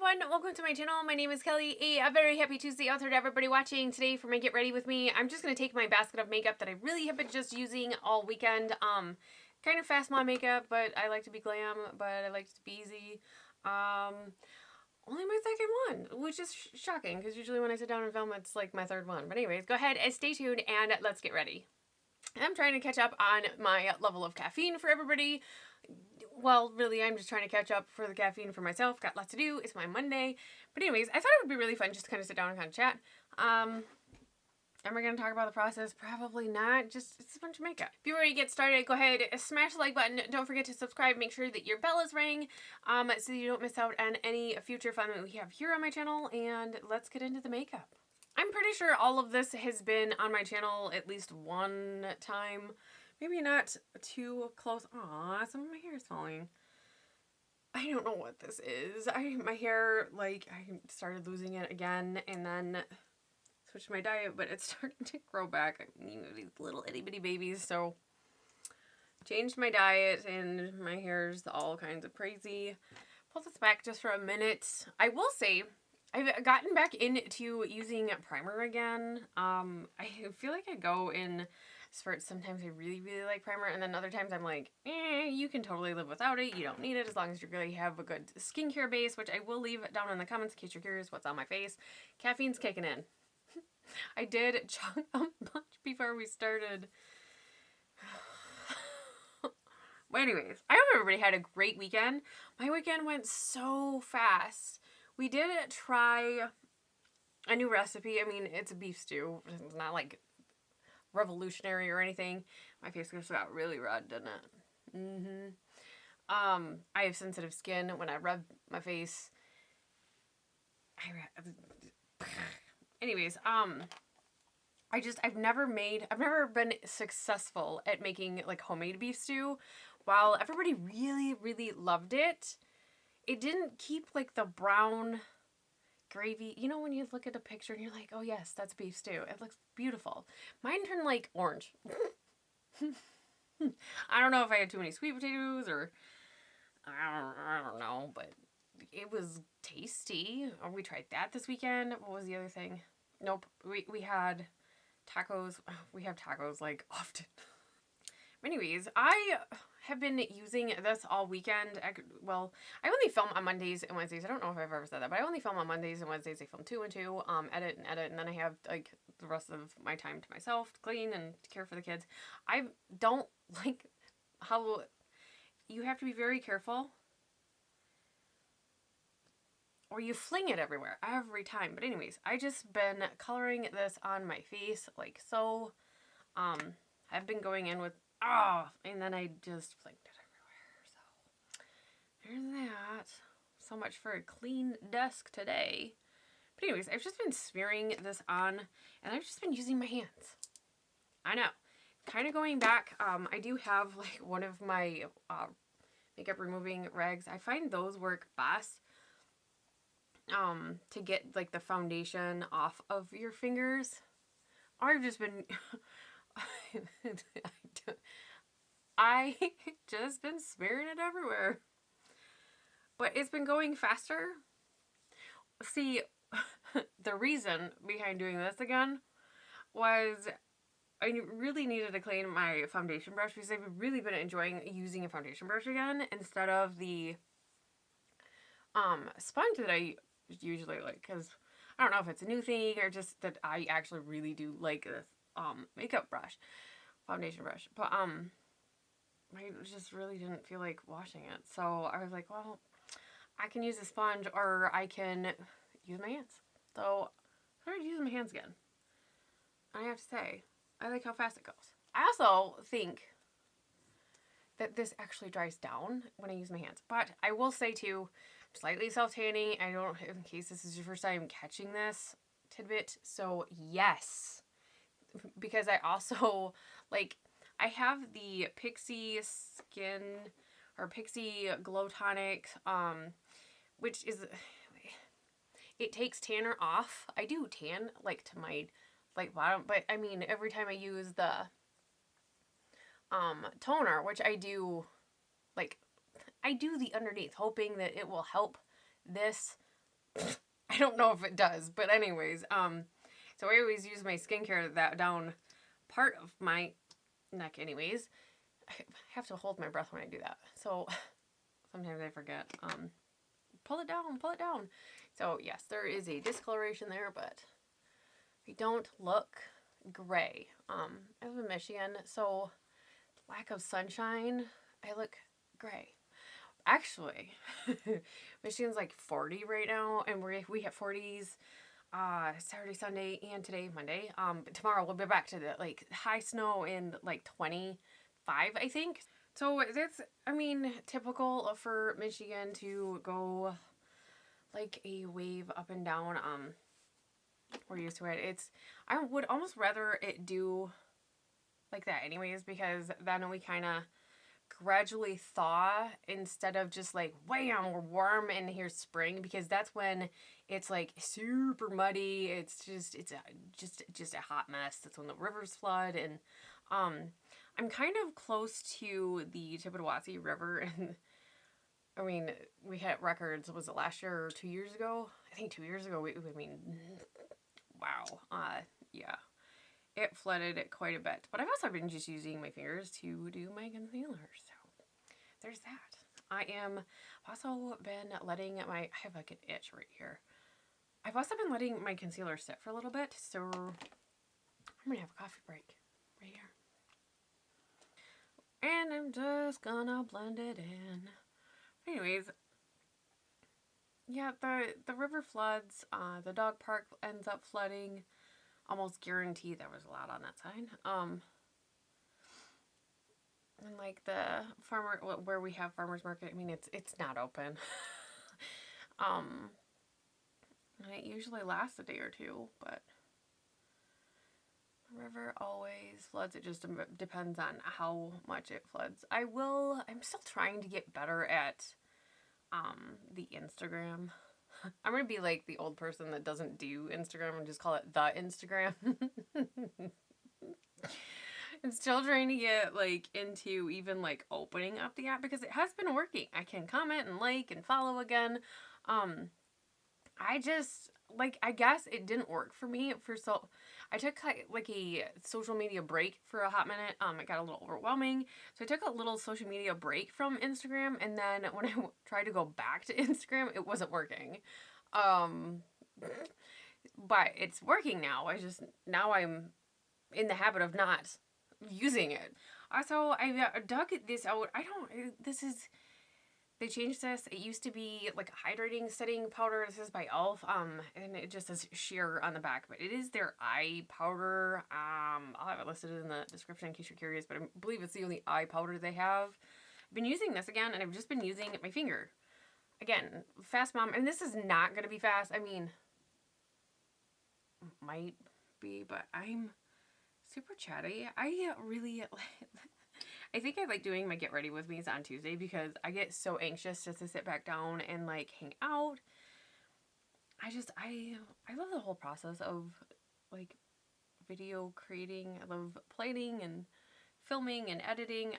everyone, welcome to my channel. My name is Kelly. A very happy Tuesday out there to everybody watching. Today for my Get Ready With Me, I'm just going to take my basket of makeup that I really have been just using all weekend. Kind of fast mom makeup, but I like to be glam, but I like to be easy. Only my second one, which is shocking, because usually when I sit down and film, it's like my third one. But anyways, go ahead and stay tuned, and let's get ready. I'm trying to catch up on my level of caffeine for everybody. Well, really, I'm just trying to catch up for the caffeine for myself. Got lots to do. It's my Monday. But anyways, I thought it would be really fun just to kind of sit down and kind of chat. Am I going to talk about the process? Probably not. Just, it's a bunch of makeup. Before we get started, go ahead, smash the like button. Don't forget to subscribe. Make sure that your bell is ring so you don't miss out on any future fun that we have here on my channel. And let's get into the makeup. I'm pretty sure all of this has been on my channel at least one time. Maybe not too close. Aw, some of my hair is falling. I don't know what this is. My hair, like, I started losing it again and then switched my diet, but it's starting to grow back. I mean, these little itty bitty babies, so changed my diet and my hair's all kinds of crazy. Pull this back just for a minute. I will say, I've gotten back into using primer again. I feel like I go in spurts. Sometimes I really, really like primer, and then other times I'm like, you can totally live without it. You don't need it as long as you really have a good skincare base, which I will leave down in the comments in case you're curious what's on my face. Caffeine's kicking in. I did chug a bunch before we started. But anyways, I hope everybody had a great weekend. My weekend went so fast. We did try a new recipe. I mean, it's a beef stew. It's not like revolutionary or anything. My face just got really red, didn't it? I have sensitive skin. When I rub my face, anyways, I've never been successful at making like homemade beef stew. While everybody really, really loved it, it didn't keep like the brown gravy. You know when you look at a picture and you're like, oh yes, that's beef stew. It looks beautiful. Mine turned like orange. I don't know if I had too many sweet potatoes or I don't know, but it was tasty. We tried that this weekend. What was the other thing? Nope. We had tacos. We have tacos like often. Anyways, I have been using this all weekend. Well, I only film on Mondays and Wednesdays. I don't know if I've ever said that, but I only film on Mondays and Wednesdays. I film 2 and 2, edit, and then I have like the rest of my time to myself to clean and to care for the kids. I don't like how you have to be very careful or you fling it everywhere every time. But anyways, I just been coloring this on my face like so. I've been going in with and then I just flinged it everywhere. So there's that. So much for a clean desk today. But anyways, I've just been smearing this on and I've just been using my hands. I know. Kind of going back, I do have like one of my makeup removing rags. I find those work best to get like the foundation off of your fingers. I've just been I just been smearing it everywhere. But it's been going faster. See, the reason behind doing this again was I really needed to clean my foundation brush because I've really been enjoying using a foundation brush again instead of the sponge that I usually like, because I don't know if it's a new thing or just that I actually really do like this makeup brush, foundation brush, but I just really didn't feel like washing it, so I was like, well, I can use a sponge or I can use my hands. So I started using my hands again. I have to say, I like how fast it goes. I also think that this actually dries down when I use my hands, but I will say too, slightly self-tanning. I don't, in case this is your first time catching this tidbit, so yes, because I also like, I have the Pixie Skin or Pixie Glow Tonic, which is, it takes tanner off. I do tan like to my like bottom, but I mean every time I use the toner, which I do like I do the underneath, hoping that it will help this I don't know if it does, but anyways, so I always use my skincare that down part of my neck anyways. I have to hold my breath when I do that. So sometimes I forget. Pull it down, pull it down. So yes, there is a discoloration there, but I don't look gray. I live in Michigan, so lack of sunshine, I look gray. Actually, Michigan's like 40 right now, and we hit 40s Saturday, Sunday, and today, Monday. But tomorrow we'll be back to the like high snow in like 25, I think. So that's, I mean, typical for Michigan to go like a wave up and down. We're used to it. I would almost rather it do like that anyways, because then we kind of gradually thaw instead of just like wham, we're warm and here's spring, because that's when it's like super muddy. It's just a hot mess. That's when the rivers flood. And I'm kind of close to the Tippecanoe River, and I mean, we hit records, was it last year or 2 years ago? I think 2 years ago. Wow. Yeah. It flooded it quite a bit. But I've also been just using my fingers to do my concealer. So there's that. I am also been letting I have like an itch right here. I've also been letting my concealer sit for a little bit. So I'm going to have a coffee break right here. And I'm just gonna blend it in. Anyways, yeah, the river floods. The dog park ends up flooding. Almost guarantee there was a lot on that side. And like the farmer, where we have farmers market, I mean, it's not open. And it usually lasts a day or two, but the river always floods. It just depends on how much it floods. I'm still trying to get better at the Instagram. I'm going to be like the old person that doesn't do Instagram and just call it the Instagram. I'm still trying to get like into even like opening up the app, because it has been working. I can comment and like and follow again. I just I guess it didn't work for me I took like a social media break for a hot minute. It got a little overwhelming. So I took a little social media break from Instagram, and then when I tried to go back to Instagram, it wasn't working. But it's working now. Now I'm in the habit of not using it. Also, I dug this out. They changed this. It used to be like a hydrating setting powder. This is by e.l.f. And it just says sheer on the back, but it is their eye powder. I'll have it listed in the description in case you're curious, but I believe it's the only eye powder they have. I've been using this again, and I've just been using my finger. Again, fast mom, and this is not going to be fast. I mean, might be, but I'm super chatty. I think I like doing my get ready with me's on Tuesday, because I get so anxious just to sit back down and like hang out. I love the whole process of like video creating. I love planning and filming and editing.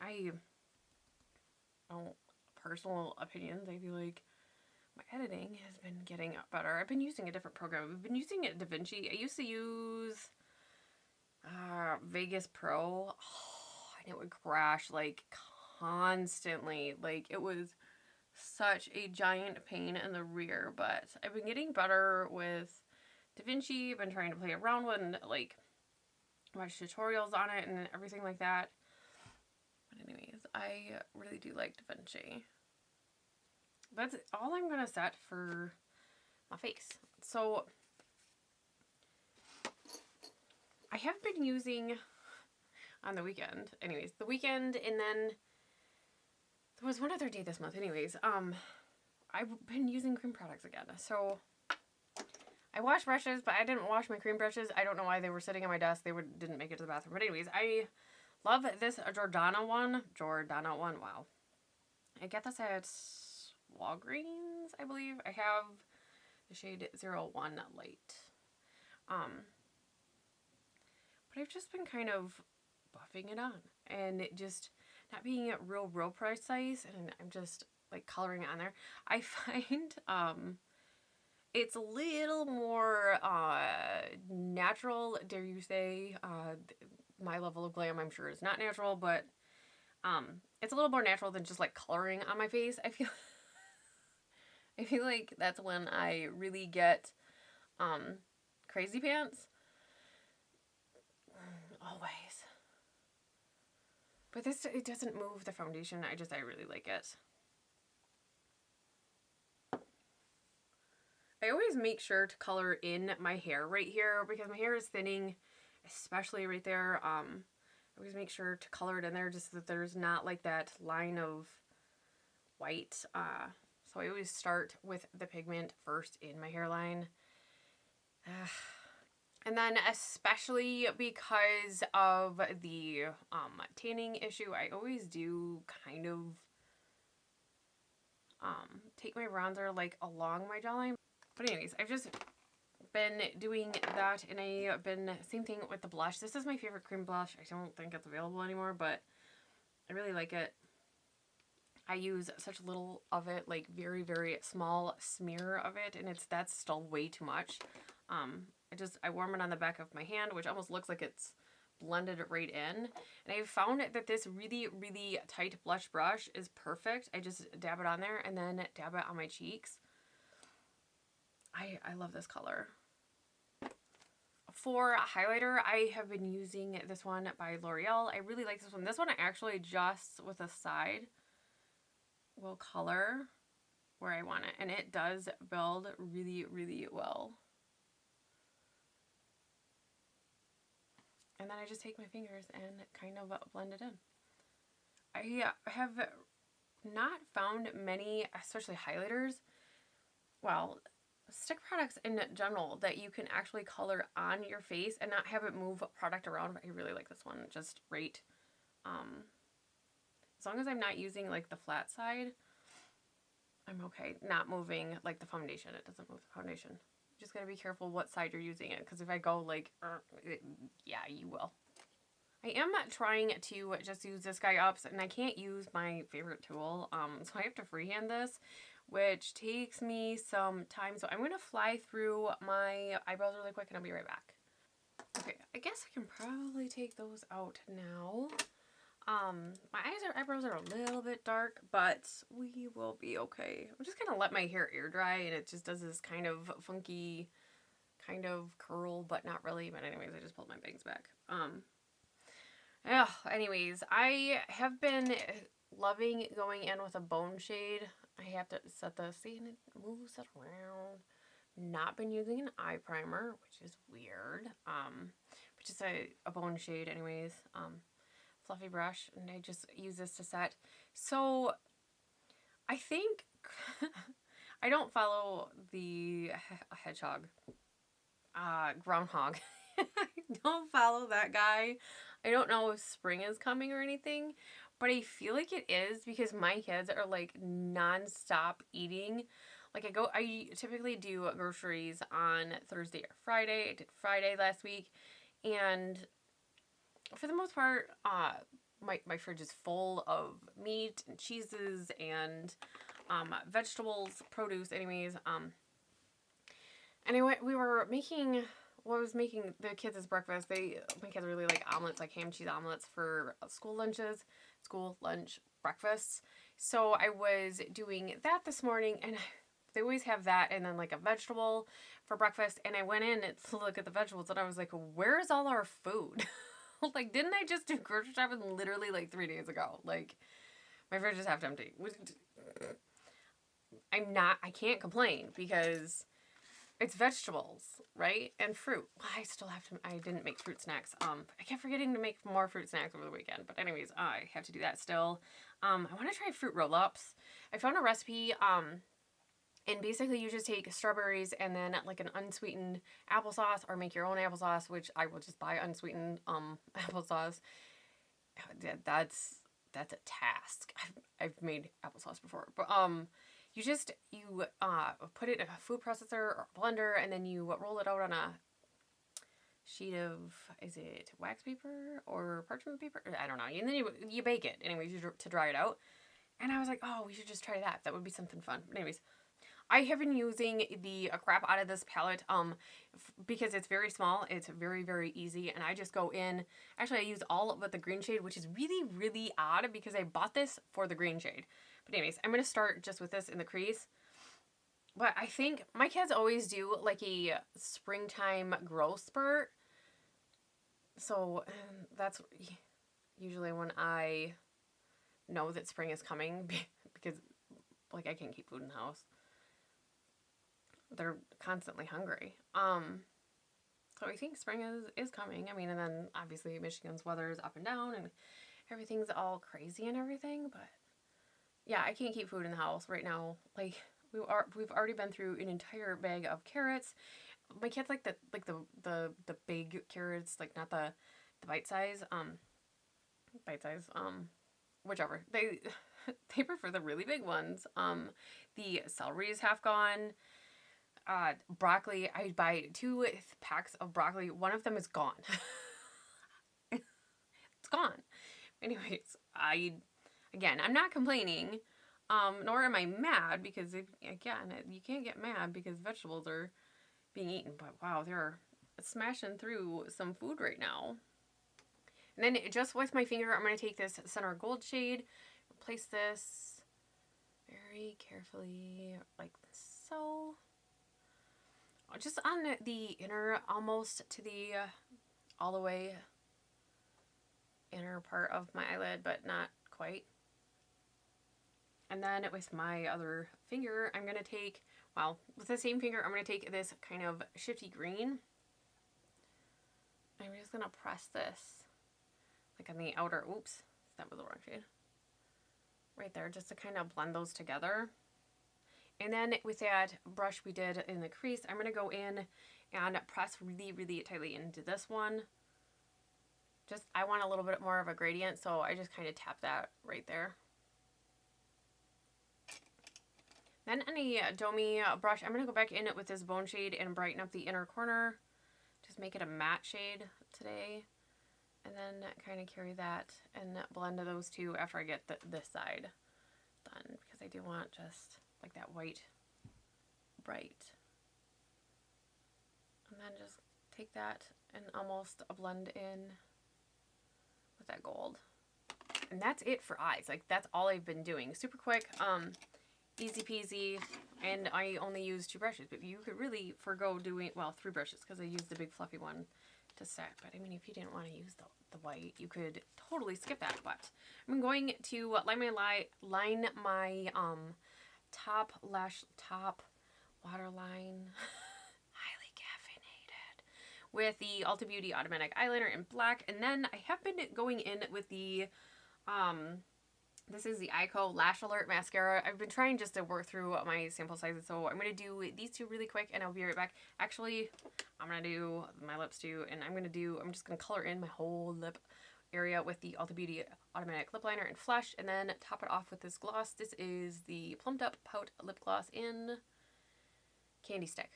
Personal opinions, I feel like my editing has been getting better. I've been using a different program. I've been using DaVinci. I used to use Vegas Pro. And it would crash like constantly. Like, it was such a giant pain in the rear. But I've been getting better with DaVinci. I've been trying to play around with and like watch tutorials on it and everything like that. But anyways, I really do like DaVinci. That's all I'm going to set for my face. So I have been using on the weekend. Anyways, the weekend, and then there was one other day this month. Anyways, I've been using cream products again. So I washed brushes, but I didn't wash my cream brushes. I don't know why they were sitting on my desk. They didn't make it to the bathroom. But anyways, I love this Jordana one. Wow. I get this at Walgreens, I believe. I have the shade 01 Light. But I've just been kind of buffing it on, and it just not being real precise, and I'm just like coloring on there. I find It's a little more natural, dare you say. My level of glam, I'm sure, is not natural, but it's a little more natural than just like coloring on my face. I feel like that's when I really get crazy pants. Always. But this, it doesn't move the foundation. I really like it. I always make sure to color in my hair right here because my hair is thinning, especially right there. I always make sure to color it in there just so that there's not like that line of white. So I always start with the pigment first in my hairline. And then especially because of the tanning issue, I always do kind of take my bronzer like along my jawline. But anyways, I've just been doing that, and I've been, same thing with the blush. This is my favorite cream blush. I don't think it's available anymore, but I really like it. I use such little of it, like very, very small smear of it, and that's still way too much. I warm it on the back of my hand, which almost looks like it's blended right in. And I've found that this really, really tight blush brush is perfect. I just dab it on there and then dab it on my cheeks. I love this color. For highlighter, I have been using this one by L'Oreal. I really like this one. This one actually just with a side will color where I want it. And it does build really, really well. And then I just take my fingers and kind of blend it in. I have not found many, especially highlighters, well, stick products in general, that you can actually color on your face and not have it move product around. But I really like this one just right. As long as I'm not using like the flat side, I'm okay. Not moving like the foundation. It doesn't move the foundation. Just gotta be careful what side you're using it, because if I go like, yeah, you will. I am trying to just use this guy up, and I can't use my favorite tool, so I have to freehand this, which takes me some time. So I'm gonna fly through my eyebrows really quick, and I'll be right back. Okay, I guess I can probably take those out now. My eyebrows are a little bit dark, but we will be okay. I'm just gonna let my hair air dry, and it just does this kind of funky kind of curl, but not really. But anyways, I just pulled my bangs back. Anyways, I have been loving going in with a bone shade. I have to set the, see, and it moves it around. Not been using an eye primer, which is weird. But just a bone shade anyways. Fluffy brush, and I just use this to set. So I think I don't follow the hedgehog, groundhog. I don't follow that guy. I don't know if spring is coming or anything, but I feel like it is, because my kids are like non-stop eating. Like I typically do groceries on Thursday or Friday. I did Friday last week, and for the most part, my fridge is full of meat and cheeses and vegetables, produce, anyways. Anyway, we were making, well, I was making the kids' breakfast. My kids really like omelets, like ham and cheese omelets for school lunch breakfasts. So I was doing that this morning, and they always have that and then like a vegetable for breakfast. And I went in to look at the vegetables, and I was like, where's all our food? Like, didn't I just do grocery shopping literally like 3 days ago? Like, my fridge is half empty. I can't complain because it's vegetables, right? And fruit. Well, I didn't make fruit snacks. I kept forgetting to make more fruit snacks over the weekend. But anyways, I have to do that still. I want to try fruit roll-ups. I found a recipe, and basically you just take strawberries and then like an unsweetened applesauce, or make your own applesauce, which I will just buy unsweetened applesauce. That's a task. I've made applesauce before, but you put it in a food processor or a blender, and then you roll it out on a sheet of, is it wax paper or parchment paper? I don't know. And then you bake it anyways to dry it out. And I was like, oh, we should just try that. That would be something fun. But anyways, I have been using the crap out of this palette because it's very small. It's very, very easy. And I just go in. Actually, I use all but the green shade, which is really, really odd because I bought this for the green shade. But anyways, I'm going to start just with this in the crease. But I think my kids always do like a springtime growth spurt. So that's usually when I know that spring is coming because like I can't keep food in the house. They're constantly hungry. So I think spring is coming. I mean, and then obviously Michigan's weather is up and down and everything's all crazy and everything, but yeah, I can't keep food in the house right now. Like we've already been through an entire bag of carrots. My kids like the big carrots, like not the bite size, whichever. They prefer the really big ones. The celery is half gone. Broccoli, I buy 2 packs of broccoli. One of them is gone. It's gone. Anyways, I'm not complaining, nor am I mad because you can't get mad because vegetables are being eaten. But wow, they're smashing through some food right now. And then just with my finger, I'm going to take this center gold shade, place this very carefully like so. Just on the inner, almost to the all the way inner part of my eyelid, but not quite. And then with my other finger, I'm going to take, with the same finger, I'm going to take this kind of shifty green. I'm just going to press this, like on the outer, oops, that was the wrong shade. Right there, just to kind of blend those together. And then with that brush we did in the crease, I'm going to go in and press really, really tightly into this one. I want a little bit more of a gradient, so I just kind of tap that right there. Then on a Domi brush, I'm going to go back in with this bone shade and brighten up the inner corner. Just make it a matte shade today. And then kind of carry that and blend those two after I get this side done. Because I do want just like that white bright. And then just take that and almost blend in with that gold. And that's it for eyes. Like that's all I've been doing. Super quick, easy peasy, and I only use 2 brushes. But you could really forgo doing, 3 brushes because I used the big fluffy one to set. But I mean, if you didn't want to use the white, you could totally skip that. But I'm going to line my top waterline highly caffeinated with the Ulta Beauty Automatic Eyeliner in black. And then I have been going in with the this is the Ico Lash Alert Mascara. I've been trying just to work through my sample sizes, so I'm going to do these 2 really quick and I'll be right back. Actually, I'm going to do my lips too, and I'm just going to color in my whole lip area with the Ulta Beauty Automatic Lip Liner in Flush, and then top it off with this gloss. This is the Plumped Up Pout Lip Gloss in Candy Stick.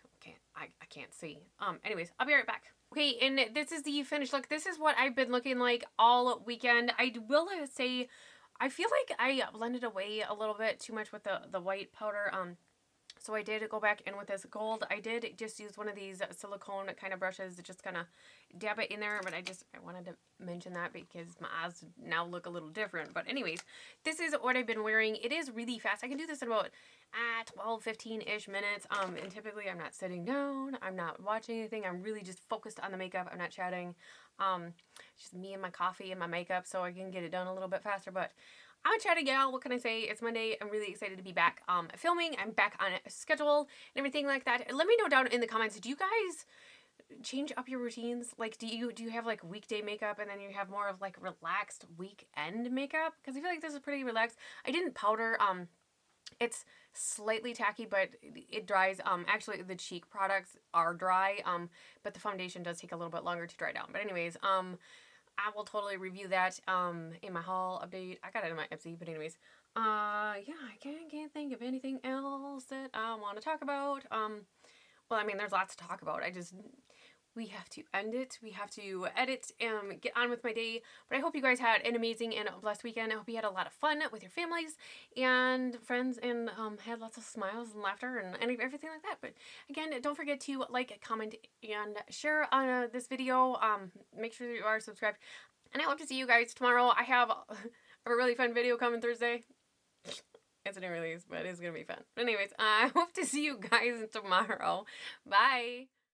I can't see. Anyways, I'll be right back. Okay, and this is the finished look. This is what I've been looking like all weekend. I will say, I feel like I blended away a little bit too much with the white powder. So I did go back in with this gold. I did just use one of these silicone kind of brushes to just kind of dab it in there. But I wanted to mention that because my eyes now look a little different. But anyways, this is what I've been wearing. It is really fast. I can do this in about 12, 15-ish minutes. And typically I'm not sitting down. I'm not watching anything. I'm really just focused on the makeup. I'm not chatting. Just me and my coffee and my makeup, so I can get it done a little bit faster. But I'm a chatty gal. What can I say? It's Monday. I'm really excited to be back filming. I'm back on a schedule and everything like that. Let me know down in the comments, do you guys change up your routines? Like, do you have like weekday makeup and then you have more of like relaxed weekend makeup? Because I feel like this is pretty relaxed. I didn't powder. It's slightly tacky, but it dries. Actually, the cheek products are dry, but the foundation does take a little bit longer to dry down. But anyways, I will totally review that in my haul update. I got it in my Etsy, but anyways, yeah, I can't think of anything else that I want to talk about. Well, I mean, there's lots to talk about. we have to end it. We have to edit and get on with my day. But I hope you guys had an amazing and blessed weekend. I hope you had a lot of fun with your families and friends and had lots of smiles and laughter and everything like that. But again, don't forget to like, comment, and share on this video. Make sure that you are subscribed. And I hope to see you guys tomorrow. I have a really fun video coming Thursday. It's a new release, but it's going to be fun. But anyways, I hope to see you guys tomorrow. Bye.